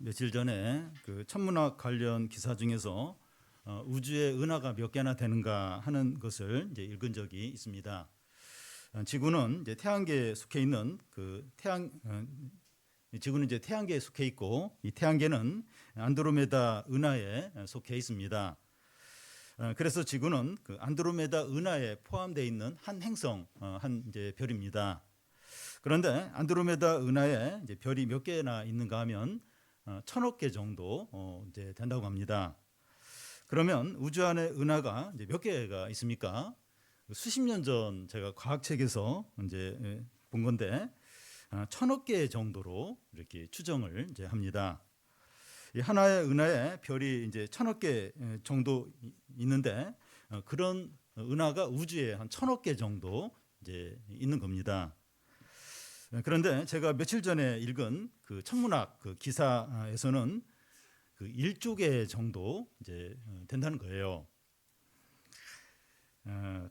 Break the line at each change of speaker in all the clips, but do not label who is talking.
며칠 전에 그 천문학 관련 기사 중에서 우주에 은하가 몇 개나 되는가 하는 것을 이제 읽은 적이 있습니다. 지구는 이제 태양계에 속해 있는 지구는 이제 태양계에 속해 있고, 이 태양계는 안드로메다 은하에 속해 있습니다. 그래서 지구는 그 안드로메다 은하에 포함되어 있는 한 행성, 한 이제 별입니다. 그런데 안드로메다 은하에 이제 별이 몇 개나 있는가 하면 1000억 개 정도 이제 된다고 합니다. 그러면 우주 안에 은하가 이제 몇 개가 있습니까? 수십 년 전 제가 과학책에서 이제 본 건데 1000억 개 정도로 이렇게 추정을 이제 합니다. 이 하나의 은하에 별이 이제 1000억 개 정도 있는데 그런 은하가 우주에 한 1000억 개 정도 이제 있는 겁니다. 그런데 제가 며칠 전에 읽은 그 천문학 그 기사에서는 그 1조 개 정도 이제 된다는 거예요.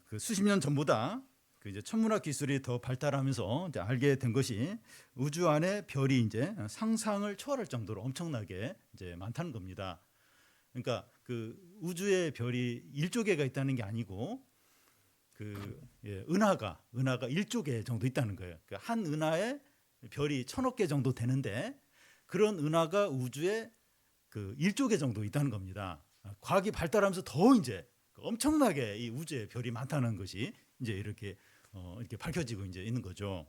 그 수십 년 전보다 그 이제 천문학 기술이 더 발달하면서 이제 알게 된 것이 우주 안에 별이 이제 상상을 초월할 정도로 엄청나게 이제 많다는 겁니다. 그러니까 그 우주에 별이 1조 개가 있다는 게 아니고 은하가 1조 개 정도 있다는 거예요. 그러니까 한 은하에 별이 1000억 개 정도 되는데 그런 은하가 우주에 그 1조 개 정도 있다는 겁니다. 과학이 발달하면서 더 이제 엄청나게 이 우주에 별이 많다는 것이 이제 이렇게 밝혀지고 이제 있는 거죠.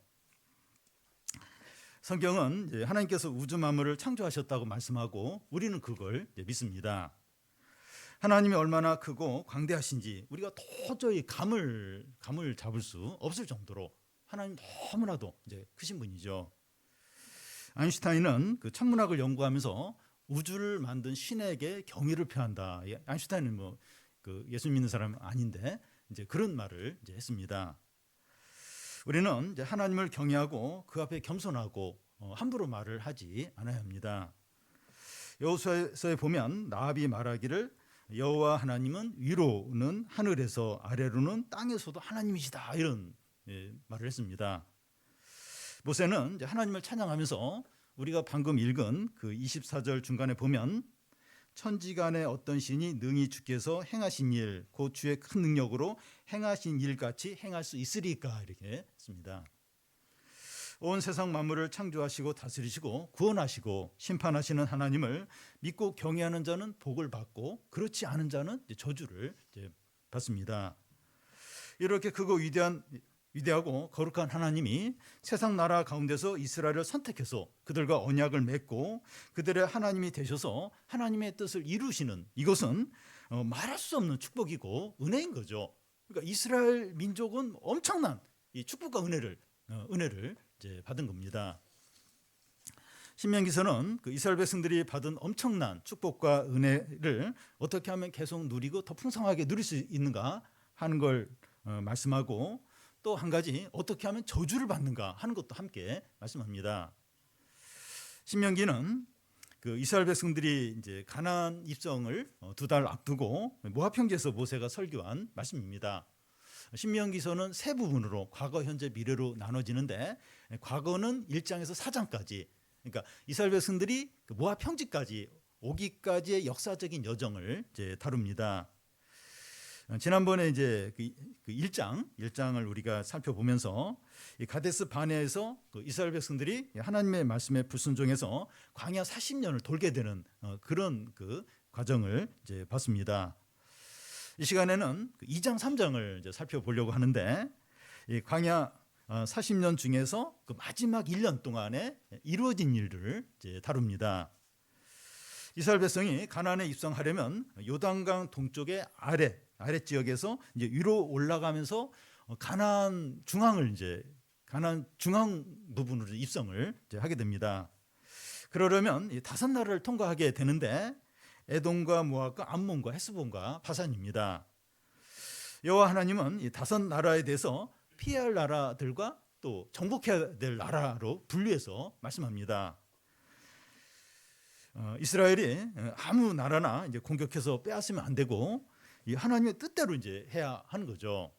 성경은 이제 하나님께서 우주 만물을 창조하셨다고 말씀하고 우리는 그걸 이제 믿습니다. 하나님이 얼마나 크고 광대하신지 우리가 도저히 감을 잡을 수 없을 정도로 하나님 너무나도 이제 크신 분이죠. 아인슈타인은 그 천문학을 연구하면서 우주를 만든 신에게 경의를 표한다. 아인슈타인은 그 예수 믿는 사람 아닌데 이제 그런 말을 이제 했습니다. 우리는 이제 하나님을 경외하고 그 앞에 겸손하고 함부로 말을 하지 않아야 합니다. 여호수아서에 보면 나압이 말하기를 여호와 하나님은 위로는 하늘에서 아래로는 땅에서도 하나님이시다 이런 말을 했습니다. 모세는 이제 하나님을 찬양하면서 우리가 방금 읽은 그 24절 중간에 보면 천지간의 어떤 신이 능히 주께서 행하신 일 곧 주의 큰 능력으로 행하신 일 같이 행할 수 있으리까 이렇게 했습니다. 온 세상 만물을 창조하시고 다스리시고 구원하시고 심판하시는 하나님을 믿고 경외하는 자는 복을 받고 그렇지 않은 자는 저주를 받습니다. 이렇게 크고 위대하고 거룩한 하나님이 세상 나라 가운데서 이스라엘을 선택해서 그들과 언약을 맺고 그들의 하나님이 되셔서 하나님의 뜻을 이루시는 이것은 말할 수 없는 축복이고 은혜인 거죠. 그러니까 이스라엘 민족은 엄청난 이 축복과 은혜를 이제 받은 겁니다. 신명기서는 그 이스라엘 백성들이 받은 엄청난 축복과 은혜를 어떻게 하면 계속 누리고 더 풍성하게 누릴 수 있는가 하는 걸 말씀하고 또 한 가지 어떻게 하면 저주를 받는가 하는 것도 함께 말씀합니다. 신명기는 그 이스라엘 백성들이 이제 가나안 입성을 2달 앞두고 모압 평지에서 모세가 설교한 말씀입니다. 신명기서는 세 부분으로 과거, 현재, 미래로 나눠지는데 과거는 1장에서 4장까지 그러니까 이스라엘 백성들이 그 모압 평지까지 오기까지의 역사적인 여정을 이제 다룹니다. 지난번에 이제 그 1장을 우리가 살펴보면서 이 가데스 바네에서 그 이스라엘 백성들이 하나님의 말씀에 불순종해서 광야 40년을 돌게 되는 그런 그 과정을 이제 봤습니다. 이 시간에는 2장, 3장을 이제 살펴보려고 하는데 이 광야 40년 중에서 그 마지막 1년 동안에 이루어진 일들을 이제 다룹니다. 이스라엘 백성이 가나안에 입성하려면 요단강 동쪽의 아래 지역에서 이제 위로 올라가면서 가나안 중앙 부분으로 입성을 이제 하게 됩니다. 그러려면 이 5나라를 통과하게 되는데 에돔과 모압과 암몬과 헤스본과 바산입니다. 여호와 하나님은 이 5나라에 대해서 피해야 할 나라들과 또 정복해야 될 나라로 분류해서 말씀합니다. 이스라엘이 아무 나라나 이제 공격해서 빼앗으면 안 되고 이 하나님의 뜻대로 이제 해야 하는 거죠.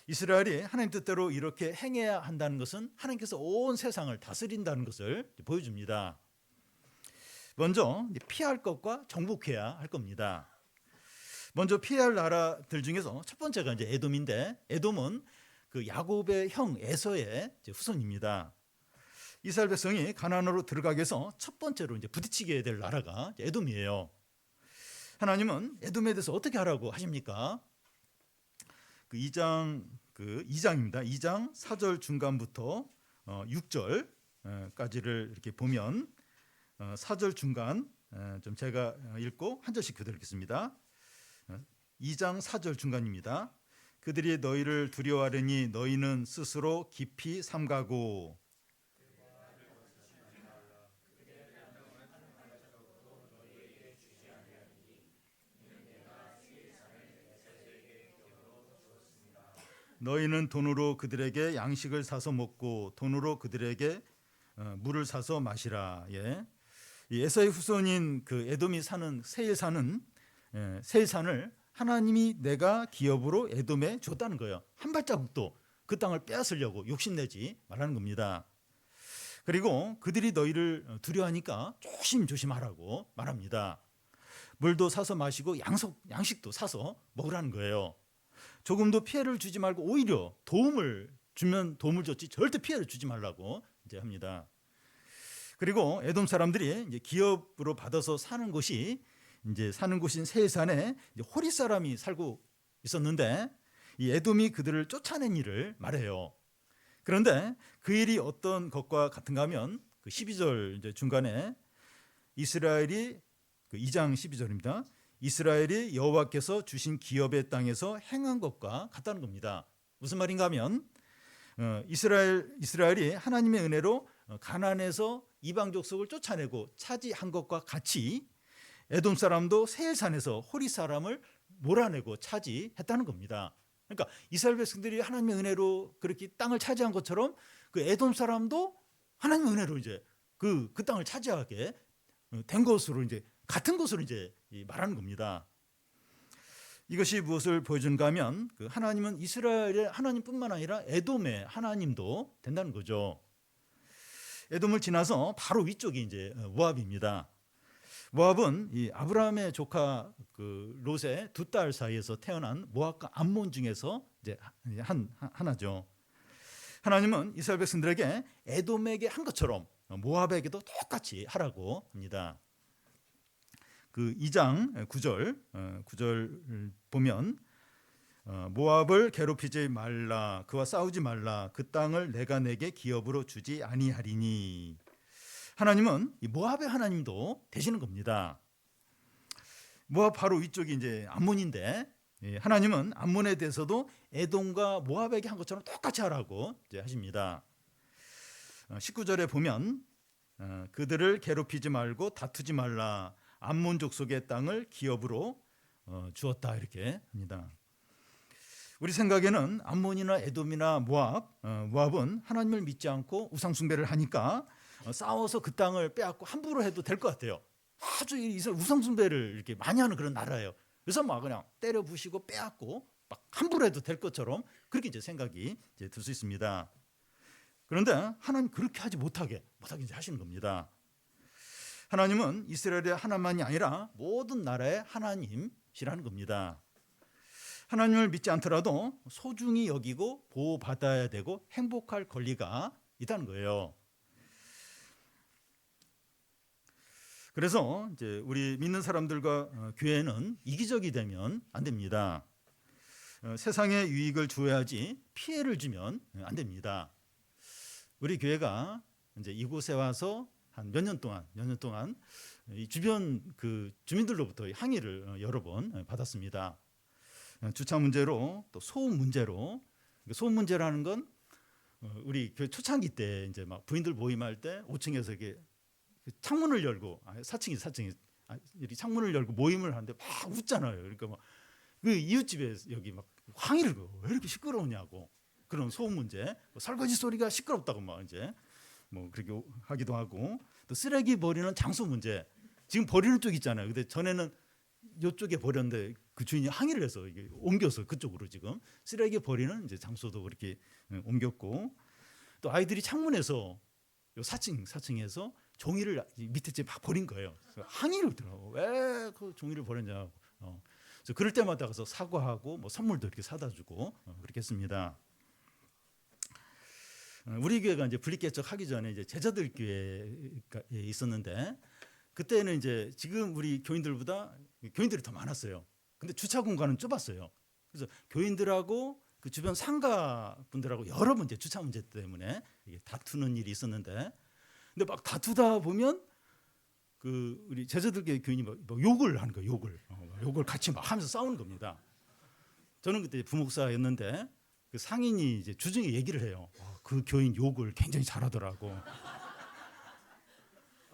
이스라엘이 하나님 뜻대로 이렇게 행해야 한다는 것은 하나님께서 온 세상을 다스린다는 것을 보여줍니다. 먼저 피할 것과 정복해야 할 겁니다. 먼저 피해야 할 나라들 중에서 첫 번째가 이제 에돔인데, 에돔은 그 야곱의 형 에서의 후손입니다. 이스라엘 백성이 가나안으로 들어가기 위해서 첫 번째로 이제 부딪히게 될 나라가 에돔이에요. 하나님은 에돔에 대해서 어떻게 하라고 하십니까? 그 2장입니다. 2장 4절 중간부터 6절까지를 이렇게 보면 4절 중간 좀 제가 읽고 한 절씩 그대로 읽겠습니다. 2장 4절 중간입니다. 그들이 너희를 두려워하려니 너희는 스스로 깊이 삼가고 너희는 돈으로 그들에게 양식을 사서 먹고 돈으로 그들에게 물을 사서 마시라. 예. 이 에서의 후손인 그 에돔이 사는 세일산을 하나님이 내가 기업으로 에돔에 줬다는 거예요. 한 발자국도 그 땅을 빼앗으려고 욕심내지 말라는 겁니다. 그리고 그들이 너희를 두려워하니까 조심조심하라고 말합니다. 물도 사서 마시고 양식도 사서 먹으라는 거예요. 조금도 피해를 주지 말고 오히려 도움을 주면 도움을 줬지 절대 피해를 주지 말라고 이제 합니다. 그리고 에돔 사람들이 이제 기업으로 받아서 사는 곳인 세일산에 호리 사람이 살고 있었는데 이 에돔이 그들을 쫓아낸 일을 말해요. 그런데 그 일이 어떤 것과 같은가 하면 그 12절 이제 중간에 이스라엘이 그 2장 12절입니다. 이스라엘이 여호와께서 주신 기업의 땅에서 행한 것과 같다는 겁니다. 무슨 말인가 하면 이스라엘이 하나님의 은혜로 가나안에서 이방 족속을 쫓아내고 차지한 것과 같이 에돔 사람도 세일산에서 호리 사람을 몰아내고 차지했다는 겁니다. 그러니까 이스라엘 백성들이 하나님의 은혜로 그렇게 땅을 차지한 것처럼 그 에돔 사람도 하나님의 은혜로 이제 그 땅을 차지하게 된 것으로 이제 같은 것으로 이제 말하는 겁니다. 이것이 무엇을 보여주는가 하면 그 하나님은 이스라엘의 하나님뿐만 아니라 에돔의 하나님도 된다는 거죠. 에돔을 지나서 바로 위쪽이 이제 모압입니다. 모압은 이 아브라함의 조카 그 롯의 두 딸 사이에서 태어난 모압과 암몬 중에서 이제 하나죠. 하나님은 이스라엘 백성들에게 에돔에게 한 것처럼 모압에게도 똑같이 하라고 합니다. 그 2장 9절 보면 모압을 괴롭히지 말라, 그와 싸우지 말라, 그 땅을 내가 내게 기업으로 주지 아니하리니. 하나님은 이 모압의 하나님도 되시는 겁니다. 모압 바로 위쪽이 이제 암몬인데 하나님은 암몬에 대해서도 에돔과 모압에게 한 것처럼 똑같이 하라고 이제 하십니다. 19절에 보면 그들을 괴롭히지 말고 다투지 말라, 암몬 족속의 땅을 기업으로 주었다 이렇게 합니다. 우리 생각에는 암몬이나 에돔이나 모압은 하나님을 믿지 않고 우상 숭배를 하니까 싸워서 그 땅을 빼앗고 함부로 해도 될 것 같아요. 아주 우상 숭배를 이렇게 많이 하는 그런 나라예요. 그래서 막 그냥 때려 부시고 빼앗고 막 함부로 해도 될 것처럼 그렇게 이제 생각이 이제 들 수 있습니다. 그런데 하나님 그렇게 하지 못하게 이제 하시는 겁니다. 하나님은 이스라엘의 하나님만이 아니라 모든 나라의 하나님이라는 겁니다. 하나님을 믿지 않더라도 소중히 여기고 보호받아야 되고 행복할 권리가 있다는 거예요. 그래서 이제 우리 믿는 사람들과 교회는 이기적이 되면 안 됩니다. 세상에 유익을 주어야지 피해를 주면 안 됩니다. 우리 교회가 이제 이곳에 와서 한 몇 년 동안 이 주변 그 주민들로부터 항의를 여러 번 받았습니다. 주차 문제로 또 소음 문제로. 소음 문제라는 건 우리 교회 초창기 때 이제 막 부인들 모임할 때 5층에서 이게 창문을 열고 4층이 이렇게 창문을 열고 모임을 하는데 막 웃잖아요. 그러니까 막 그 이웃집에 여기 막 항의를 왜 이렇게 시끄러우냐고. 그런 소음 문제, 설거지 소리가 시끄럽다고 막 이제 뭐 그렇게 하기도 하고, 또 쓰레기 버리는 장소 문제. 지금 버리는 쪽 있잖아요. 근데 전에는 이쪽에 버렸는데 그 주인이 항의를 해서 이게 옮겨서 그쪽으로 지금 쓰레기 버리는 이제 장소도 그렇게 옮겼고, 또 아이들이 창문에서 4층에서 종이를 밑에 집 막 버린 거예요. 그래서 항의를 들어. 왜 그 종이를 버렸냐고. 그래서 그럴 때마다 가서 사과하고 뭐 선물도 이렇게 사다 주고 그렇게 했습니다. 우리 교회가 이제 분리개척하기 전에 이제 제자들 교회가 있었는데 그때는 이제 지금 우리 교인들보다 교인들이 더 많았어요. 근데 주차 공간은 좁았어요. 그래서 교인들하고 그 주변 상가 분들하고 여러 문제, 주차 문제 때문에 다투는 일이 있었는데, 근데 막 다투다 보면 그 우리 제자들교회 교인이 막 욕을 하는 거예요. 욕을 같이 막 하면서 싸우는 겁니다. 저는 그때 부목사였는데 그 상인이 이제 주중에 얘기를 해요. 그 교인 욕을 굉장히 잘하더라고.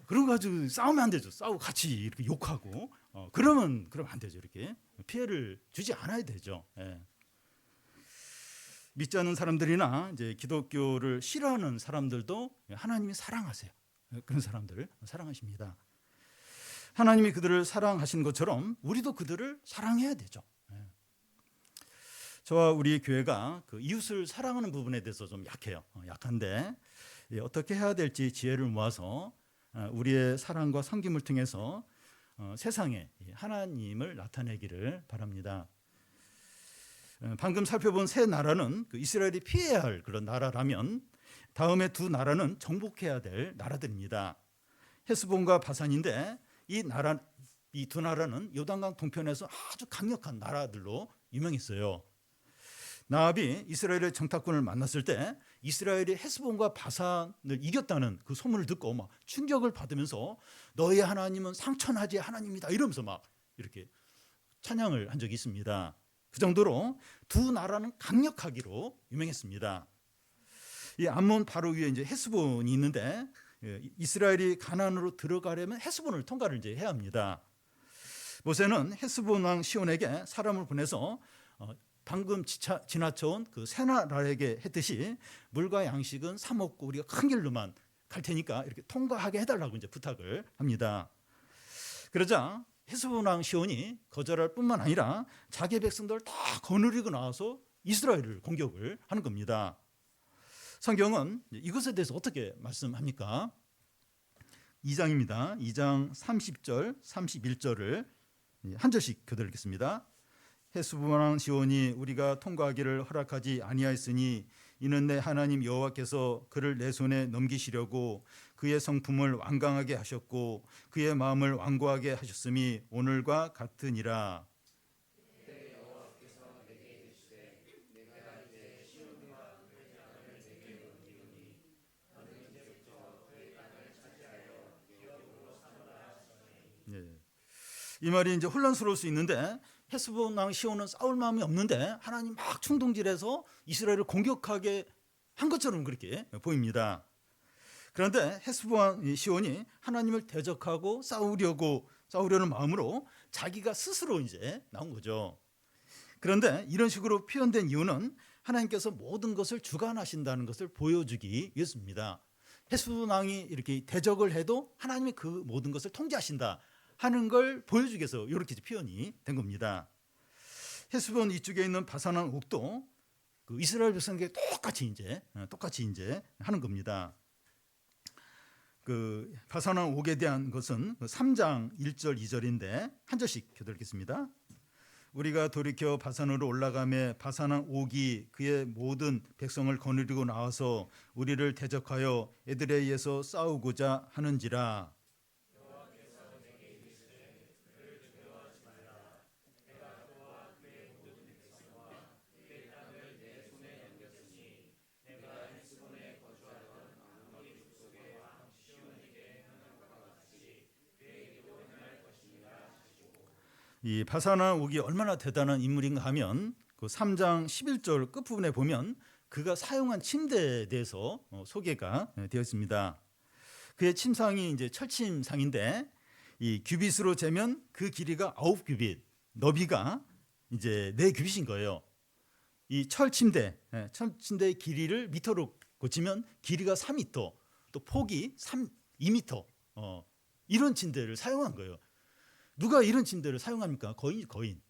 그런 거 가지고 싸우면 안 되죠. 싸우고 같이 이렇게 욕하고 그러면 안 되죠. 이렇게 피해를 주지 않아야 되죠. 예. 믿지 않는 사람들이나 이제 기독교를 싫어하는 사람들도 하나님이 사랑하세요. 그런 사람들을 사랑하십니다. 하나님이 그들을 사랑하신 것처럼 우리도 그들을 사랑해야 되죠. 저와 우리 교회가 그 이웃을 사랑하는 부분에 대해서 좀 약해요. 약한데 어떻게 해야 될지 지혜를 모아서 우리의 사랑과 섬김을 통해서 세상에 하나님을 나타내기를 바랍니다. 방금 살펴본 세 나라는 그 이스라엘이 피해야 할 그런 나라라면 다음에 두 나라는 정복해야 될 나라들입니다. 헤스본과 바산인데 이 두 나라는 요단강 동편에서 아주 강력한 나라들로 유명했어요. 나압이 이스라엘의 정탐꾼을 만났을 때 이스라엘이 헤스본과 바산을 이겼다는 그 소문을 듣고 막 충격을 받으면서 너의 하나님은 상천하지의 하나님이다 이러면서 막 이렇게 찬양을 한 적이 있습니다. 그 정도로 두 나라는 강력하기로 유명했습니다. 이 암몬 바로 위에 이제 헤스본이 있는데 이스라엘이 가나안으로 들어가려면 헤스본을 통과를 이제 해야 합니다. 모세는 헤스본 왕 시온에게 사람을 보내서 방금 지나쳐온 그 세 나라에게 했듯이 물과 양식은 사 먹고 우리가 큰 길로만 갈 테니까 이렇게 통과하게 해달라고 이제 부탁을 합니다. 그러자 헤스본 왕 시온이 거절할 뿐만 아니라 자기 백성들을 다 거느리고 나와서 이스라엘을 공격을 하는 겁니다. 성경은 이것에 대해서 어떻게 말씀합니까? 2장입니다. 2장 30절, 31절을 한 절씩 교대하겠습니다. 헤스본 왕 시온이 우리가 통과하기를 허락하지 아니하였으니 이는 내 하나님 여호와께서 그를 내 손에 넘기시려고 그의 성품을 완강하게 하셨고 그의 마음을 완고하게 하셨음이 오늘과 같으니라. 예. 이 말이 이제 혼란스러울 수 있는데 헤스본 왕 시온은 싸울 마음이 없는데 하나님 막 충동질해서 이스라엘을 공격하게 한 것처럼 그렇게 보입니다. 그런데 헤스본 왕 시온이 하나님을 대적하고 싸우려는 마음으로 자기가 스스로 이제 나온 거죠. 그런데 이런 식으로 표현된 이유는 하나님께서 모든 것을 주관하신다는 것을 보여주기 위해서입니다. 헤스본 왕이 이렇게 대적을 해도 하나님이 그 모든 것을 통제하신다 하는 걸 보여주기 위해서 이렇게 표현이 된 겁니다. 헤스본 이쪽에 있는 바산왕 옥도 그 이스라엘 백성에게 똑같이 이제 하는 겁니다. 그 바산왕 옥에 대한 것은 3장 1절 2절인데 한 절씩 교독하겠습니다. 우리가 돌이켜 바산으로 올라가매 바산왕 옥이 그의 모든 백성을 거느리고 나와서 우리를 대적하여 에드레이에서 싸우고자 하는지라. 이 바산왕 옥이 얼마나 대단한 인물인가 하면 그 3장 11절 끝부분에 보면 그가 사용한 침대에 대해서 소개가 되어 있습니다. 그의 침상이 이제 철침상인데 이 규빗으로 재면 그 길이가 9규빗, 너비가 이제 4규빗인 거예요. 이 철침대의 길이를 미터로 고치면 길이가 4미터, 또 폭이 2미터 이런 침대를 사용한 거예요. 누가 이런 침대를 사용합니까? 거인.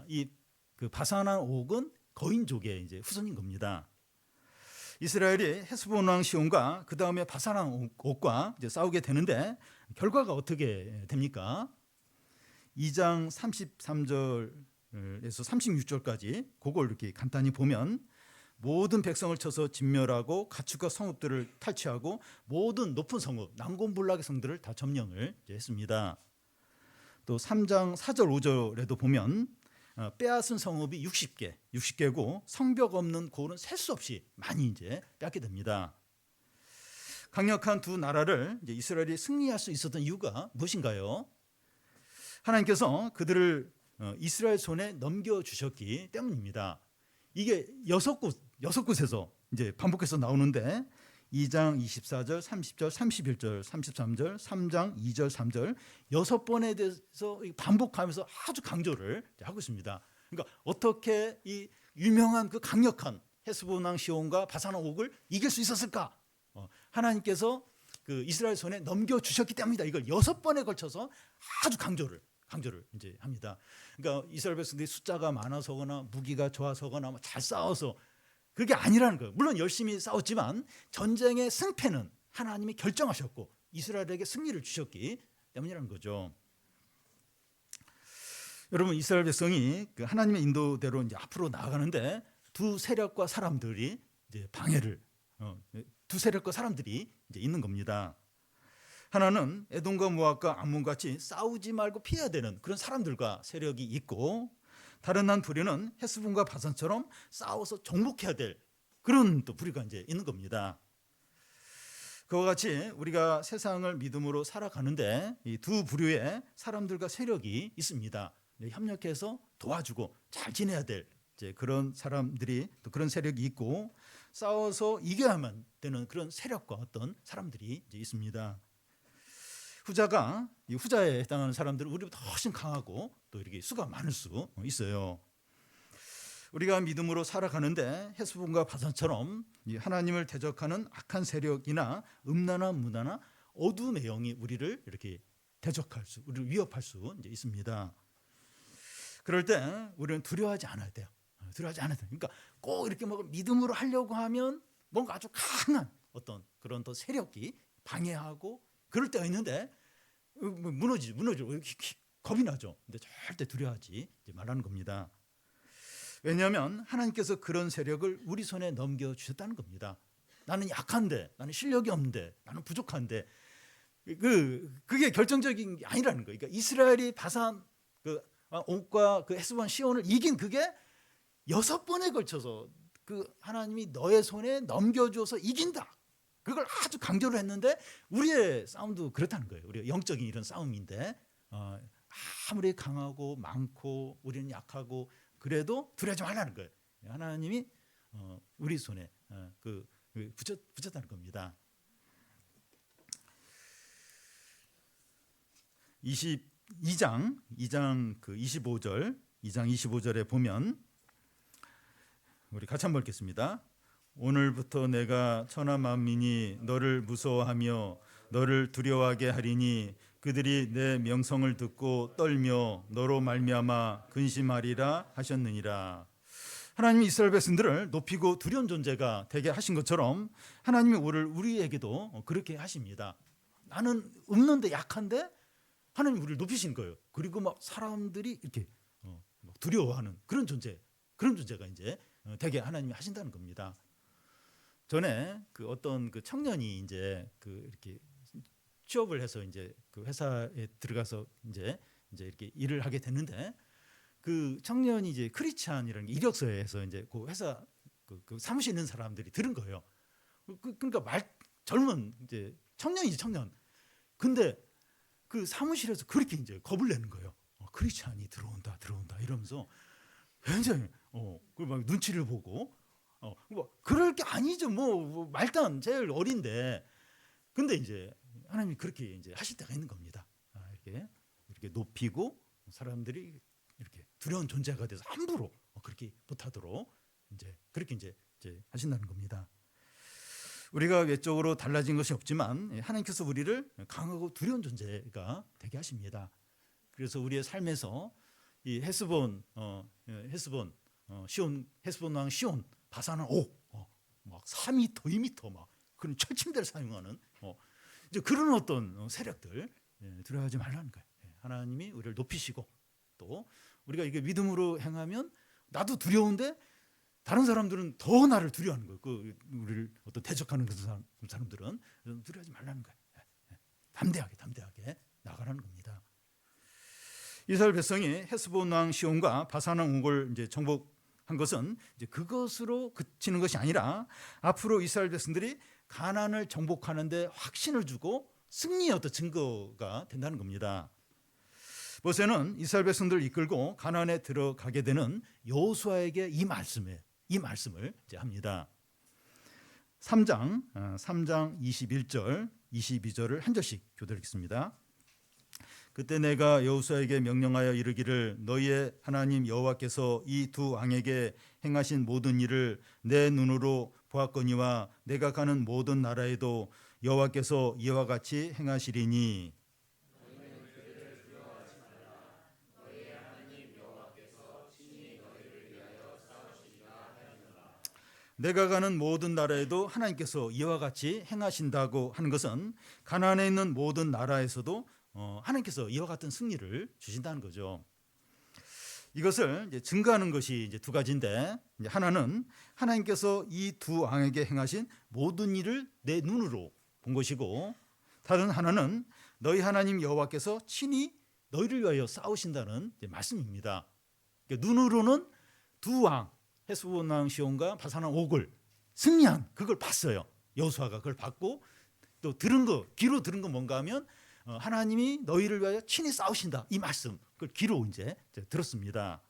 이 그 바산왕 옥은 거인족의 이제 후손인 겁니다. 이스라엘이 헤스본 왕 시온과 그 다음에 바산 왕 옥과 이제 싸우게 되는데 결과가 어떻게 됩니까? 2장 33절에서 36절까지 그걸 이렇게 간단히 보면 모든 백성을 쳐서 진멸하고 가축과 성읍들을 탈취하고 모든 높은 성읍 난곤불락의 성들을 다 점령을 했습니다. 또 3장 4절 5절에도 보면 빼앗은 성읍이 60개고 성벽 없는 고을은 셀 수 없이 많이 이제 뺏게 됩니다. 강력한 두 나라를 이제 이스라엘이 승리할 수 있었던 이유가 무엇인가요? 하나님께서 그들을 이스라엘 손에 넘겨 주셨기 때문입니다. 이게 여섯 곳에서 이제 반복해서 나오는데 2장 24절, 30절, 31절, 33절, 3장 2절, 3절 6번에 대해서 반복하면서 아주 강조를 하고 있습니다. 그러니까 어떻게 이 유명한 그 강력한 헤스본 왕 시온과 바산 왕 옥을 이길 수 있었을까? 하나님께서 그 이스라엘 손에 넘겨 주셨기 때문이다. 이걸 6번에 걸쳐서 아주 강조를 이제 합니다. 그러니까 이스라엘 백성들이 숫자가 많아서거나 무기가 좋아서거나 잘 싸워서 그게 아니라는 거예요. 물론 열심히 싸웠지만 전쟁의 승패는 하나님이 결정하셨고 이스라엘에게 승리를 주셨기 때문이라는 거죠. 여러분 이스라엘 백성이 그 하나님의 인도대로 이제 앞으로 나아가는데 두 세력과 사람들이 이제 방해를 두 세력과 사람들이 이제 있는 겁니다. 하나는 에돔과 모압과 암몬 같이 싸우지 말고 피해야 되는 그런 사람들과 세력이 있고 다른 한 부류는 헤스본과 바산처럼 싸워서 정복해야 될 그런 또 부류가 이제 있는 겁니다. 그와 같이 우리가 세상을 믿음으로 살아가는데 이 두 부류의 사람들과 세력이 있습니다. 협력해서 도와주고 잘 지내야 될 이제 그런 사람들이 또 그런 세력이 있고 싸워서 이겨야만 되는 그런 세력과 어떤 사람들이 이제 있습니다. 후자에 해당하는 사람들은 우리보다 훨씬 강하고 또 이렇게 수가 많을 수 있어요. 우리가 믿음으로 살아가는데 헤스본과 바산처럼 하나님을 대적하는 악한 세력이나 음란한 문화나 어두움의 영이 우리를 이렇게 우리를 위협할 수 이제 있습니다. 그럴 때 우리는 두려워하지 않아야 돼요. 그러니까 꼭 이렇게 믿음으로 하려고 하면 뭔가 아주 강한 어떤 그런 또 세력이 방해하고 그럴 때가 있는데 무너지죠. 겁이 나죠. 근데 절대 두려워하지 말라는 겁니다. 왜냐하면 하나님께서 그런 세력을 우리 손에 넘겨주셨다는 겁니다. 나는 약한데, 나는 실력이 없는데, 나는 부족한데 그게 결정적인 게 아니라는 거예요. 그러니까 이스라엘이 바산 옥과 그 헤스본 시온을 이긴 그게 6번에 걸쳐서 그 하나님이 너의 손에 넘겨줘서 이긴다. 그걸 아주 강조를 했는데 우리의 싸움도 그렇다는 거예요. 우리가 영적인 이런 싸움인데 아무리 강하고 많고 우리는 약하고 그래도 두려워하지 말라는 거예요. 하나님이 우리 손에 붙였다는 겁니다. 2장 25절에 보면 우리 같이 한번 읽겠습니다. 오늘부터 내가 천하 만민이 너를 무서워하며 너를 두려워하게 하리니 그들이 내 명성을 듣고 떨며 너로 말미암아 근심하리라 하셨느니라. 하나님이 이스라엘 백성들을 높이고 두려운 존재가 되게 하신 것처럼 하나님이 우리에게도 그렇게 하십니다. 나는 없는데 약한데 하나님 우리를 높이신 거예요. 그리고 사람들이 이렇게 두려워하는 그런 존재가 이제 되게 하나님이 하신다는 겁니다. 전에 어떤 청년이 이제 이렇게 취업을 해서 이제 그 회사에 들어가서 이제 이렇게 일을 하게 됐는데 그 청년이 이제 크리스찬이라는 이력서에서 이제 그 회사 그 사무실에 있는 사람들이 들은 거예요. 그러니까 젊은 이제 청년이지 청년. 근데 그 사무실에서 그렇게 이제 겁을 내는 거예요. 크리스찬이 들어온다 이러면서 굉장히 막 눈치를 보고 그럴 게 아니죠. 말단 제일 어린데 근데 이제 하나님이 그렇게 이제 하실 때가 있는 겁니다. 이렇게 높이고 사람들이 이렇게 두려운 존재가 돼서 함부로 그렇게 못하도록 그렇게 이제 하신다는 겁니다. 우리가 외적으로 달라진 것이 없지만 하나님께서 우리를 강하고 두려운 존재가 되게 하십니다. 그래서 우리의 삶에서 이 헤스본 왕 시온, 바산 왕 옥 막 4m, 2m 막 그런 철침대를 사용하는 이제 그런 어떤 세력들 두려워하지 말라는 거예요. 하나님이 우리를 높이시고 또 우리가 이게 믿음으로 행하면 나도 두려운데 다른 사람들은 더 나를 두려워하는 거예요. 그 우리를 어떤 대적하는 그 사람들은 두려워하지 말라는 거예요. 담대하게 나가라는 겁니다. 이스라엘 백성이 헤스본 왕 시온과 바산 왕 옥을 이제 정복한 것은 이제 그것으로 그치는 것이 아니라 앞으로 이스라엘 백성들이 가나안을 정복하는데 확신을 주고 승리의 어떤 증거가 된다는 겁니다. 모세는 이스라엘 백성들을 이끌고 가나안에 들어가게 되는 여호수아에게 이 말씀을 이제 합니다. 3장 21절 22절을 한 절씩 교대하겠습니다. 그때 내가 여호수아에게 명령하여 이르기를 너희의 하나님 여호와께서 이 두 왕에게 행하신 모든 일을 내 눈으로 보았거니와 내가 가는 모든 나라에도 여호와께서 이와 같이 행하시리니 내가 가는 모든 나라에도 하나님께서 이와 같이 행하신다고 하는 것은 가나안에 있는 모든 나라에서도 하나님께서 이와 같은 승리를 주신다는 거죠. 이것을 이제 증거하는 것이 이제 두 가지인데 이제 하나는 하나님께서 이 두 왕에게 행하신 모든 일을 내 눈으로 본 것이고 다른 하나는 너희 하나님 여호와께서 친히 너희를 위하여 싸우신다는 말씀입니다. 그러니까 눈으로는 두 왕 헤스본 왕 시온과 바산 왕 옥을 승리한 그걸 봤어요. 여호수아가 그걸 봤고 또 귀로 들은 거 뭔가 하면 하나님이 너희를 위하여 친히 싸우신다 이 말씀 그걸 귀로 이제 들었습니다.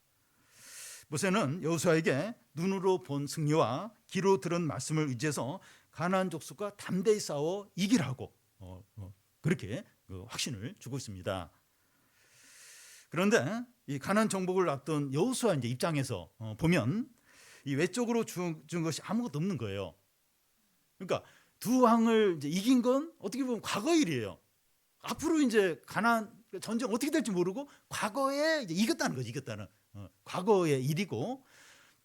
모세는 여호수아에게 눈으로 본 승리와 귀로 들은 말씀을 의지해서 가나안 족속과 담대히 싸워 이기라고 그렇게 확신을 주고 있습니다. 그런데 이 가나안 정복을 앞둔 여호수아 이제 입장에서 보면 이 외적으로 준 것이 아무것도 없는 거예요. 그러니까 두 왕을 이제 이긴 건 어떻게 보면 과거 일이에요. 앞으로 이제 가나안 전쟁 어떻게 될지 모르고 과거에 이제 이겼다는 거지, 이겼다는 과거의 일이고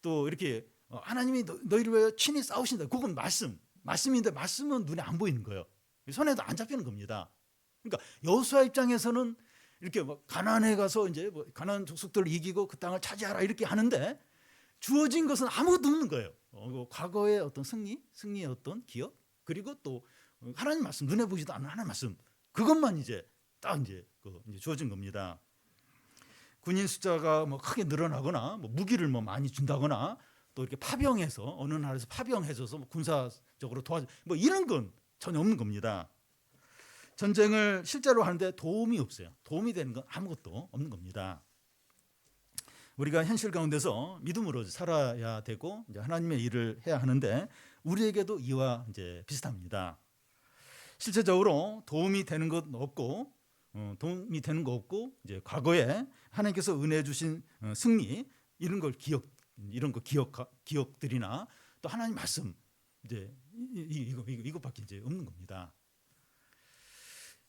또 이렇게 하나님이 너희를 위하여 친히 싸우신다. 그건 말씀인데 말씀은 눈에 안 보이는 거예요. 손에도 안 잡히는 겁니다. 그러니까 여호수아 입장에서는 이렇게 가나안에 가서 이제 가나안 족속들을 이기고 그 땅을 차지하라 이렇게 하는데 주어진 것은 아무것도 없는 거예요. 과거의 어떤 승리의 어떤 기억 그리고 또 하나님 말씀 눈에 보이지도 않는 하나님 말씀 그것만 이제 딱 이제 주어진 겁니다. 군인 숫자가 크게 늘어나거나 무기를 많이 준다거나 또 이렇게 파병해서 어느 나라에서 파병해줘서 군사적으로 도와줘 이런 건 전혀 없는 겁니다. 전쟁을 실제로 하는데 도움이 없어요. 도움이 되는 건 아무것도 없는 겁니다. 우리가 현실 가운데서 믿음으로 살아야 되고 이제 하나님의 일을 해야 하는데 우리에게도 이와 이제 비슷합니다. 실제적으로 도움이 되는 것 없고 이제 과거에 하나님께서 은혜 주신 승리 이런 기억들이나 또 하나님 말씀 이제 이것밖에 이제 없는 겁니다.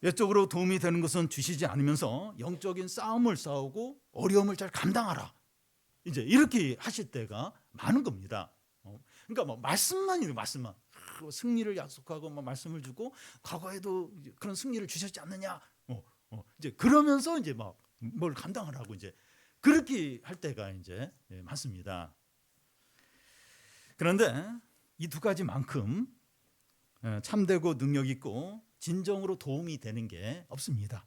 외적으로 도움이 되는 것은 주시지 않으면서 영적인 싸움을 싸우고 어려움을 잘 감당하라. 이제 이렇게 하실 때가 많은 겁니다. 그러니까 말씀만이에요, 말씀만. 승리를 약속하고 말씀을 주고 과거에도 그런 승리를 주셨지 않느냐. 이제 그러면서 이제 뭘 감당하라고 이제 그렇게 할 때가 이제 많습니다. 그런데 이 두 가지만큼 참되고 능력 있고 진정으로 도움이 되는 게 없습니다.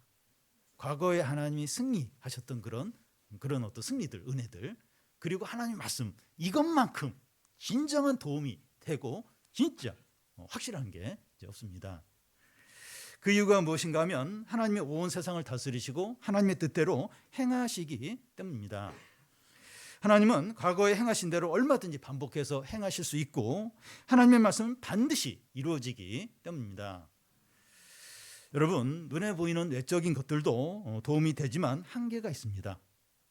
과거에 하나님이 승리하셨던 그런 어떤 승리들, 은혜들, 그리고 하나님 말씀 이것만큼 진정한 도움이 되고 진짜 확실한 게 없습니다. 그 이유가 무엇인가 하면 하나님의 온 세상을 다스리시고 하나님의 뜻대로 행하시기 때문입니다. 하나님은 과거에 행하신 대로 얼마든지 반복해서 행하실 수 있고 하나님의 말씀은 반드시 이루어지기 때문입니다. 여러분, 눈에 보이는 외적인 것들도 도움이 되지만 한계가 있습니다.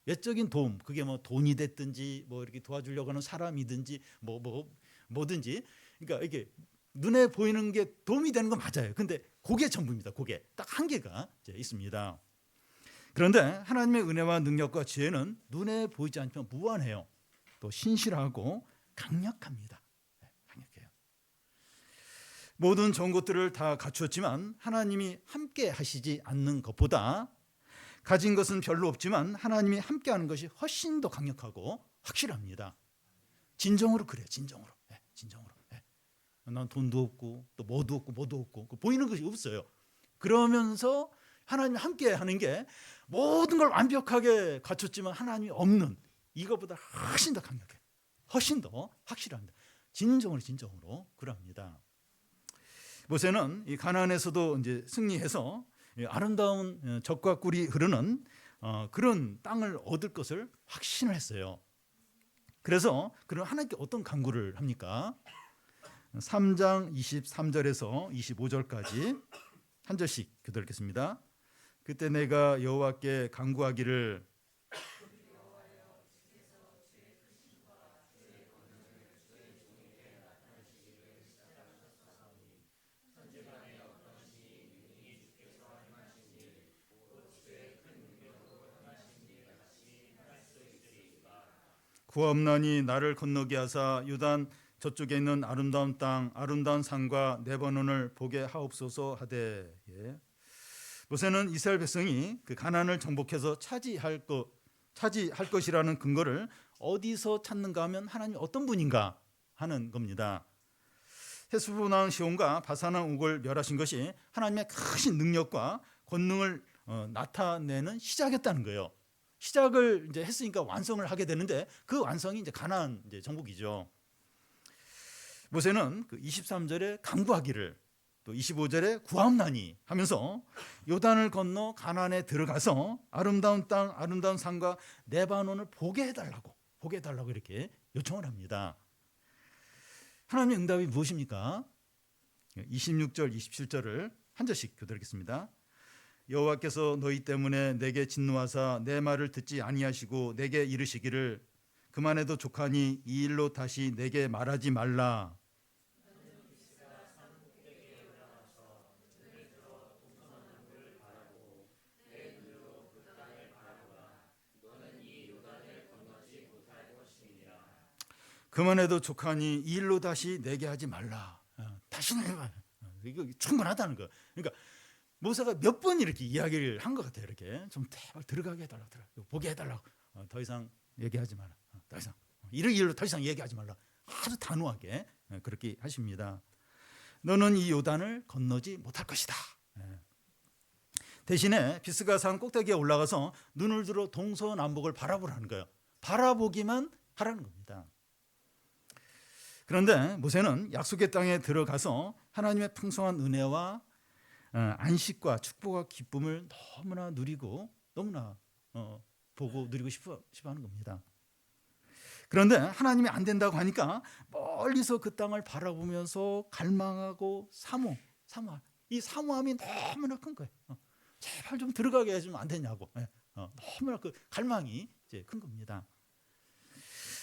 외적인 도움, 그게 돈이 됐든지 이렇게 도와주려고 하는 사람이든지 뭐든지, 그러니까 이게 눈에 보이는 게 도움이 되는 건 맞아요. 근데 그게 전부입니다. 그게 딱 한계가 있습니다. 그런데 하나님의 은혜와 능력과 지혜는 눈에 보이지 않지만 무한해요. 또 신실하고 강력합니다. 강력해요. 모든 좋은 것들을 다 갖추었지만 하나님이 함께 하시지 않는 것보다 가진 것은 별로 없지만 하나님이 함께 하는 것이 훨씬 더 강력하고 확실합니다. 진정으로 그래요. 진정으로. 네, 진정으로. 네. 난 돈도 없고 또 뭐도 없고 보이는 것이 없어요. 그러면서 하나님이 함께 하는 게 모든 걸 완벽하게 갖췄지만 하나님이 없는 이것보다 훨씬 더 강력해. 훨씬 더 확실합니다. 진정으로 그럽니다. 모세는 이 가나안에서도 이제 승리해서 아름다운 젖과 꿀이 흐르는 그런 땅을 얻을 것을 확신을 했어요. 그래서 그럼 하나님께 어떤 간구를 합니까? 3장 23절에서 25절까지 한 절씩 교독하겠습니다. 그때 내가 여호와께 간구하기를 구하옵나니 나를 건너게 하사 요단 저쪽에 있는 아름다운 땅 아름다운 산과 레바논을 보게 하옵소서 하되. 예. 모세는 이스라엘 백성이 그 가나안을 정복해서 차지할 것이라는 근거를 어디서 찾는가 하면 하나님이 어떤 분인가 하는 겁니다. 헤스본 왕 시온과 바산 왕 옥을 멸하신 것이 하나님의 크신 능력과 권능을 나타내는 시작이었다는 거예요. 시작을 이제 했으니까 완성을 하게 되는데 그 완성이 이제 가나안 이제 정복이죠. 모세는 그 23절에 간구하기를 또 25절에 구하옵나니 하면서 요단을 건너 가나안에 들어가서 아름다운 땅, 아름다운 산과 레바논을 보게 해달라고 이렇게 요청을 합니다. 하나님의 응답이 무엇입니까? 26절, 27절을 한 절씩 교독하겠습니다. 여호와께서 너희 때문에 내게 진노하사 내 말을 듣지 아니하시고 내게 이르시기를 그만해도 족하니 이 일로 다시 내게 말하지 말라. 그만해도 족하니 이 일로 다시 내게 하지 말라. 다시는 해봐. 이거 충분하다는 거. 그러니까 모세가 몇 번 이렇게 이야기를 한 것 같아요. 이렇게 좀 들어가게 해달라고, 보게 해달라고. 더 이상 얘기하지 마라. 더 이상 이런 일로 더 이상 얘기하지 말라. 아주 단호하게 그렇게 하십니다. 너는 이 요단을 건너지 못할 것이다. 대신에 비스가산 꼭대기에 올라가서 눈을 들어 동서남북을 바라보라는 거예요. 바라보기만 하라는 겁니다. 그런데 모세는 약속의 땅에 들어가서 하나님의 풍성한 은혜와 안식과 축복과 기쁨을 너무나 누리고 너무나 보고 누리고 싶어 하는 겁니다. 그런데 하나님이 안 된다고 하니까 멀리서 그 땅을 바라보면서 갈망하고 이 사모함이 너무나 큰 거예요. 제발 좀 들어가게 해주면 안 되냐고. 너무나 그 갈망이 이제 큰 겁니다.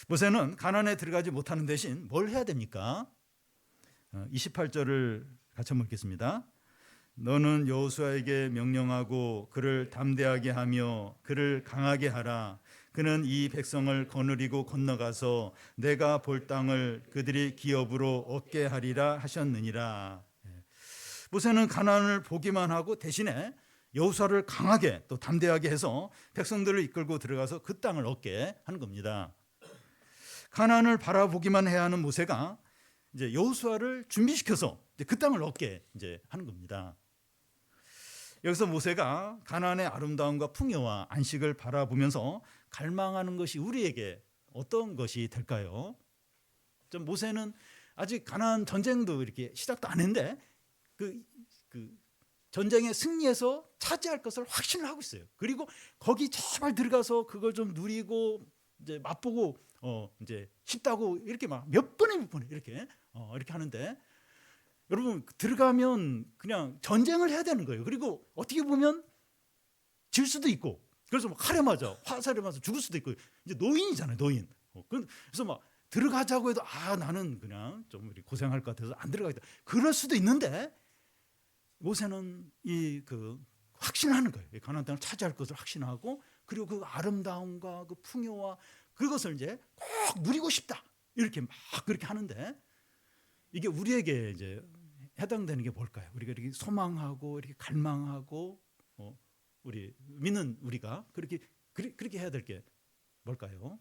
모세는 가나안에 들어가지 못하는 대신 뭘 해야 됩니까? 28절을 같이 한번 읽겠습니다. 너는 여호수아에게 명령하고 그를 담대하게 하며 그를 강하게 하라. 그는 이 백성을 거느리고 건너가서 내가 볼 땅을 그들이 기업으로 얻게 하리라 하셨느니라. 모세는 가나안을 보기만 하고 대신에 여호수아를 강하게 또 담대하게 해서 백성들을 이끌고 들어가서 그 땅을 얻게 하는 겁니다. 가나안을 바라보기만 해야 하는 모세가 이제 여호수아를 준비시켜서 이제 그 땅을 얻게 이제 하는 겁니다. 여기서 모세가 가나안의 아름다움과 풍요와 안식을 바라보면서 갈망하는 것이 우리에게 어떤 것이 될까요? 좀 모세는 아직 가나안 전쟁도 이렇게 시작도 안 했는데 그 전쟁에 승리해서 차지할 것을 확신을 하고 있어요. 그리고 거기 제발 들어가서 그걸 좀 누리고 이제 맛보고 이제 싶다고 이렇게 막 몇 번에 이렇게 하는데 여러분 들어가면 그냥 전쟁을 해야 되는 거예요. 그리고 어떻게 보면 질 수도 있고 그래서 막 칼에 맞아 화살에 맞아 죽을 수도 있고 이제 노인이잖아요. 노인. 그래서 막 들어가자고 해도 나는 그냥 좀 고생할 것 같아서 안 들어가겠다. 그럴 수도 있는데 모세는 확신하는 거예요. 가나안 땅을 차지할 것을 확신하고 그리고 그 아름다움과 그 풍요와 그것을 이제 꼭 누리고 싶다. 이렇게 막 그렇게 하는데 이게 우리에게 이제 해당되는 게 뭘까요? 우리가 이렇게 소망하고 이렇게 갈망하고 우리 믿는 우리가 그렇게 해야 될 게 뭘까요?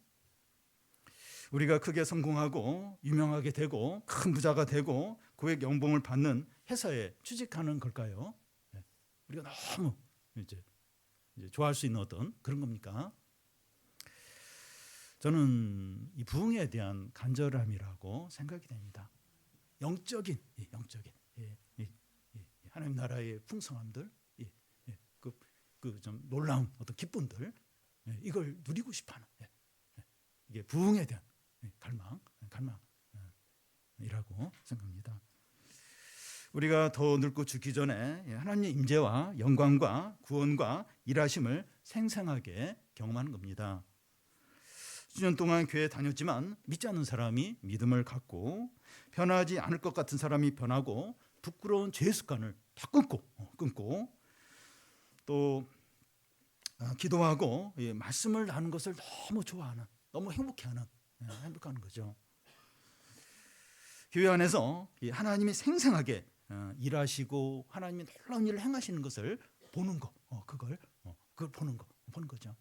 우리가 크게 성공하고 유명하게 되고 큰 부자가 되고 고액 연봉을 받는 회사에 취직하는 걸까요? 우리가 너무 이제 좋아할 수 있는 어떤 그런 겁니까? 저는 이 부흥에 대한 간절함이라고 생각이 됩니다. 영적인 하나님 나라의 풍성함들, 그 좀 놀라운 어떤 기쁨들, 이걸 누리고 싶어하는 이게 부흥에 대한 갈망이라고 생각합니다. 우리가 더 늙고 죽기 전에 하나님의 임재와 영광과 구원과 일하심을 생생하게 경험하는 겁니다. 수년 동안 교회에 다녔지만 믿지 않는 사람이 믿음을 갖고 변하지 않을 것 같은 사람이 변하고 부끄러운 죄 습관을 다 끊고 또 기도하고 말씀을 나누는 것을 너무 좋아하는, 너무 행복해하는 거죠. 교회 안에서 하나님이 생생하게 일하시고 하나님이 놀라운 일을 행하시는 것을 보는 거, 그걸 보는 거죠.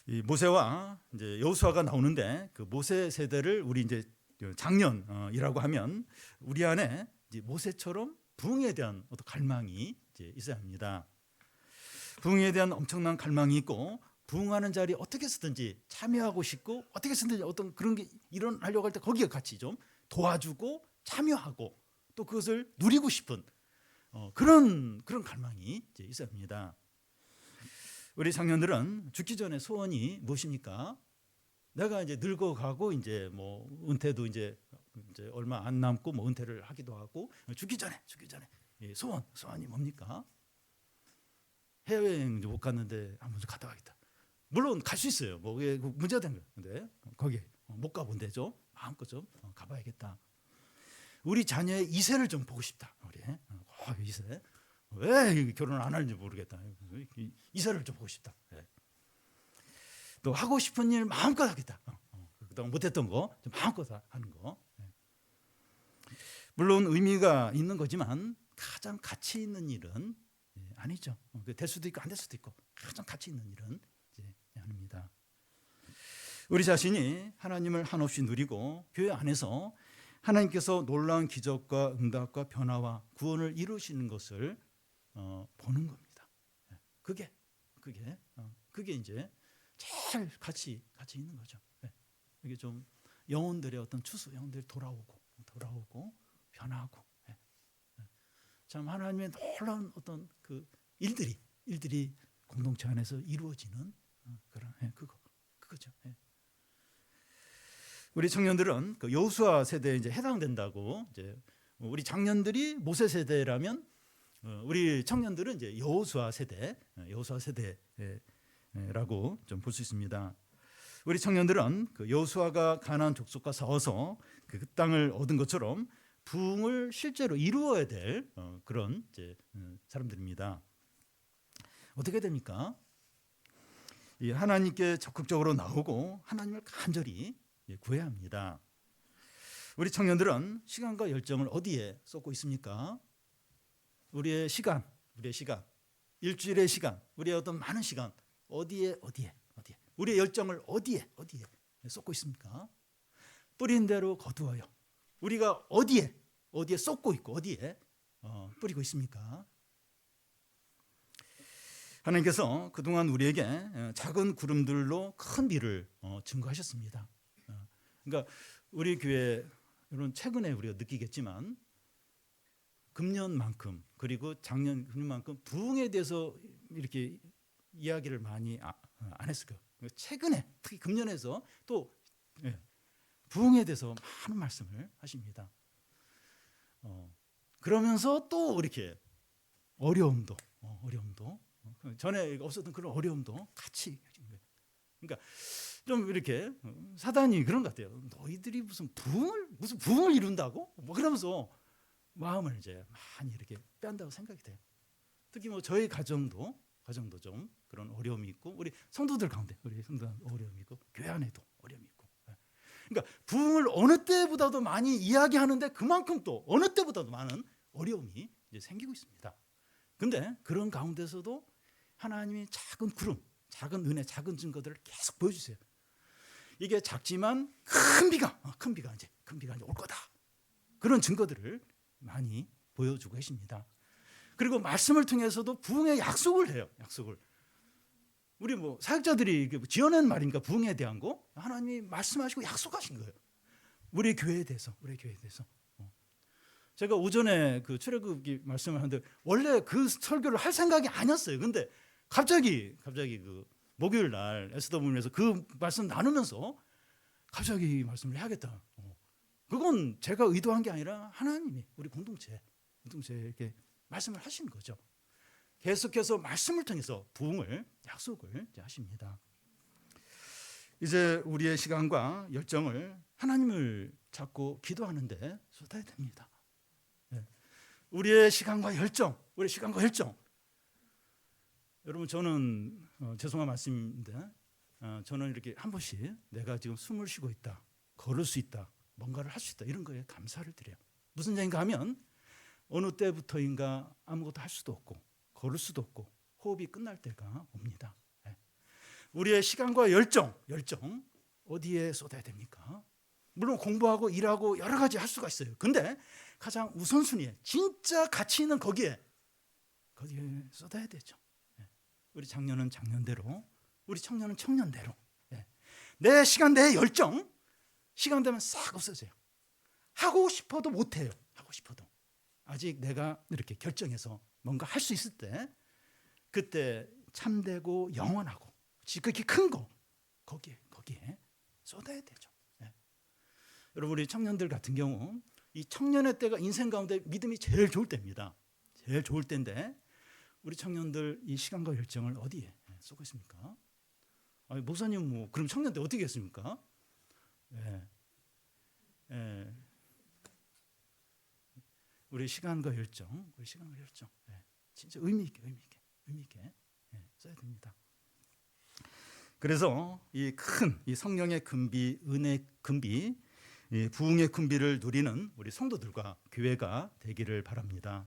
이 모세와 이제 여호수아가 나오는데 그 모세 세대를 우리 이제 장년이라고 하면 우리 안에 이제 모세처럼 부흥에 대한 어떤 갈망이 이제 있어야 합니다. 부흥에 대한 엄청난 갈망이 있고 부흥하는 자리에 어떻게 쓰든지 참여하고 싶고 어떻게 쓰든지 어떤 그런 게 일어나려고 할 때 거기에 같이 좀 도와주고 참여하고 또 그것을 누리고 싶은 그런 갈망이 이제 있어야 합니다. 우리 장년들은 죽기 전에 소원이 무엇입니까? 내가 이제 늙어가고 이제 뭐 은퇴도 이제 얼마 안 남고 뭐 은퇴를 하기도 하고 죽기 전에 소원이 뭡니까? 해외여행 못 갔는데 한번 갔다 와야겠다. 물론 갈 수 있어요. 뭐 문제가 된 거예요. 근데 거기 못 가본 데죠. 마음껏 좀 가봐야겠다. 우리 자녀의 이세를 좀 보고 싶다. 우리 이세. 왜 결혼 안 하는지 모르겠다. 이세를 좀 보고 싶다. 또 하고 싶은 일 마음껏 하겠다. 그동안 못했던 거 좀 마음껏 하는 거. 물론 의미가 있는 거지만 가장 가치 있는 일은 아니죠. 될 수도 있고 안 될 수도 있고 가장 가치 있는 일은 아닙니다. 우리 자신이 하나님을 한없이 누리고 교회 안에서 하나님께서 놀라운 기적과 응답과 변화와 구원을 이루시는 것을 보는 겁니다. 그게 이제 제일 가치 있는 거죠. 이게 좀 영혼들의 어떤 추수, 영혼들이 돌아오고 변화하고 참 하나님의 놀라운 어떤 그 일들이 공동체 안에서 이루어지는 그런 그거죠. 우리 청년들은 그 여호수아 세대에 이제 해당된다고 이제 우리 장년들이 모세 세대라면 우리 청년들은 이제 여호수아 세대라고 좀 볼 수 있습니다. 우리 청년들은 그 여호수아가 가나안 족속과 싸워서 그 땅을 얻은 것처럼 부흥을 실제로 이루어야 될 그런 이제 사람들입니다. 어떻게 됩니까? 하나님께 적극적으로 나오고 하나님을 간절히 구해야 합니다. 우리 청년들은 시간과 열정을 어디에 쏟고 있습니까? 우리의 시간, 일주일의 시간, 우리의 어떤 많은 시간 어디에 우리의 열정을 어디에 쏟고 있습니까? 뿌린 대로 거두어요. 우리가 어디에 쏟고 있고 어디에 뿌리고 있습니까? 하나님께서 그동안 우리에게 작은 구름들로 큰 비를 증거하셨습니다. 그러니까 우리 교회 여러분 최근에 우리가 느끼겠지만 금년만큼 그리고 금년만큼 부흥에 대해서 이렇게 이야기를 많이 안 했을 거예요. 최근에 특히 금년에서 또 부흥에 대해서 많은 말씀을 하십니다. 그러면서 또 이렇게 어려움도 전에 없었던 그런 어려움도 같이. 그러니까 좀 이렇게 사단이 그런 것 같아요. 너희들이 무슨 부흥을 이룬다고? 뭐 그러면서 마음을 이제 많이 이렇게 빼한다고 생각이 돼요. 특히 뭐 저희 가정도 좀 그런 어려움이 있고 우리 성도들 가운데 어려움이 있고 교회 안에도 어려움이 있고 그러니까 부흥을 어느 때보다도 많이 이야기하는데 그만큼 또 어느 때보다도 많은 어려움이 이제 생기고 있습니다. 근데 그런 가운데서도 하나님이 작은 구름, 작은 은혜, 작은 증거들을 계속 보여주세요. 이게 작지만 큰 비가 이제 올 거다. 그런 증거들을 많이 보여주고 계십니다. 그리고 말씀을 통해서도 부흥의 약속을 해요. 약속을. 우리 사역자들이 지어낸 말입니까? 부흥에 대한 거 하나님이 말씀하시고 약속하신 거예요. 우리 교회에 대해서. 제가 오전에 그 출애굽기 말씀을 하는데 원래 그 설교를 할 생각이 아니었어요. 근데 갑자기 그 목요일 날 SW에서 그 말씀 나누면서 갑자기 이 말씀을 해야겠다. 그건 제가 의도한 게 아니라 하나님이 우리 공동체에 이렇게 말씀을 하시는 거죠. 계속해서 말씀을 통해서 부흥을 약속을 하십니다. 이제 우리의 시간과 열정을 하나님을 찾고 기도하는데 쏟아야 됩니다. 우리의 시간과 열정. 여러분 저는 죄송한 말씀인데 저는 이렇게 한 번씩 내가 지금 숨을 쉬고 있다, 걸을 수 있다, 뭔가를 할 수 있다 이런 거에 감사를 드려요. 무슨 얘기인가 하면 어느 때부터인가 아무것도 할 수도 없고 걸을 수도 없고 호흡이 끝날 때가 옵니다. 우리의 시간과 열정 어디에 쏟아야 됩니까? 물론 공부하고 일하고 여러 가지 할 수가 있어요. 근데 가장 우선순위에 진짜 가치 있는 거기에 쏟아야 되죠. 우리 장년은 장년대로, 우리 청년은 청년대로. 내 시간, 내 열정 시간 되면 싹 없어져요. 하고 싶어도 못해요. 아직 내가 이렇게 결정해서 뭔가 할 수 있을 때 그때 참되고 영원하고 지극히 큰 거 거기에 쏟아야 되죠. 여러분 우리 청년들 같은 경우 이 청년의 때가 인생 가운데 믿음이 제일 좋을 때입니다. 제일 좋을 때인데 우리 청년들 이 시간과 열정을 어디에 쏟고 있습니까? 목사님 그럼 청년 때 어떻게 했습니까? 우리 시간과 열정 진짜 의미 있게 써야 됩니다. 그래서 이 큰 이 성령의 금비, 은혜 금비, 이 부흥의 금비를 누리는 우리 성도들과 교회가 되기를 바랍니다.